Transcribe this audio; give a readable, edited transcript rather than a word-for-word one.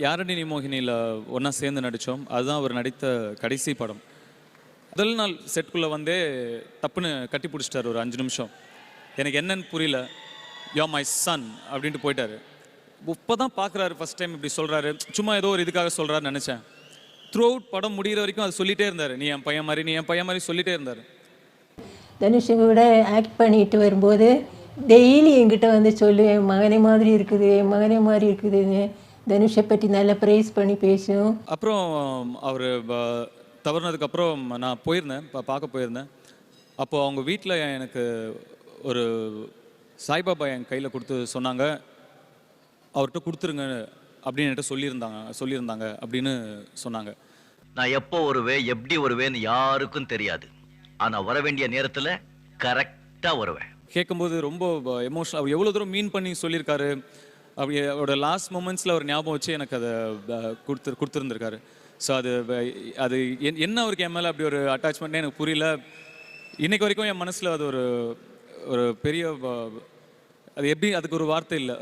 யாரடி நீ மோகினியில் ஒன்றா சேர்ந்து நடித்தோம். அதுதான் அவர் நடித்த கடைசி படம். முதல் நாள் செட்டுக்குள்ளே வந்தே டப்புன்னு கட்டி பிடிச்சிட்டார் ஒரு 5 நிமிஷம். எனக்கு என்னன்னு புரியல. யோ மை சன் அப்படின்ட்டு போயிட்டார். இப்போ தான் பார்க்குறாரு ஃபஸ்ட் டைம் இப்படி சொல்கிறாரு. சும்மா ஏதோ ஒரு இதுக்காக சொல்கிறாருன்னு நினச்சேன். த்ரூ அவுட் படம் முடிகிற வரைக்கும் அது சொல்லிகிட்டே இருந்தார். நீ என் பையன் மாதிரி, நீ என் பையன் மாதிரி சொல்லிகிட்டே இருந்தார். தனுஷ் கூட ஆக்ட் பண்ணிட்டு வரும்போது டெய்லி என்கிட்ட வந்து சொல்லு, என் மகனே மாதிரி இருக்குது, என் மகனே மாதிரி இருக்குதுன்னு தனுஷை பற்றி நல்லா ப்ரைஸ் பண்ணி பேசும். அப்புறம் அவர் தவறுனதுக்கப்புறம் நான் போயிருந்தேன், பார்க்க போயிருந்தேன். அப்போது அவங்க வீட்டில் எனக்கு ஒரு சாய்பாபா என் கையில் கொடுத்து சொன்னாங்க, அவர்கிட்ட கொடுத்துருங்க அப்படின்னு என்கிட்ட சொல்லியிருந்தாங்க அப்படின்னு சொன்னாங்க. நான் எப்போ வருவேன், எப்படி வருவேன்னு யாருக்கும் தெரியாது. ஆனால் வர வேண்டிய நேரத்தில் கரெக்டாக வருவேன். கேட்கும்போது ரொம்ப எமோஷனல். அவர் எவ்வளோ தூரம் மீன் பண்ணி சொல்லியிருக்காரு. அப்படி அவரோட லாஸ்ட் மூமெண்ட்ஸில் அவர் ஞாபகம் வச்சு எனக்கு அதை கொடுத்துருந்துருக்காரு. ஸோ அது என்ன அவருக்கு என் மேலே அப்படி ஒரு அட்டாச்மெண்ட்னே எனக்கு புரியல. இன்னைக்கு வரைக்கும் என் மனசில் அது ஒரு பெரிய, அது எப்படி, அதுக்கு ஒரு வார்த்தை இல்லை.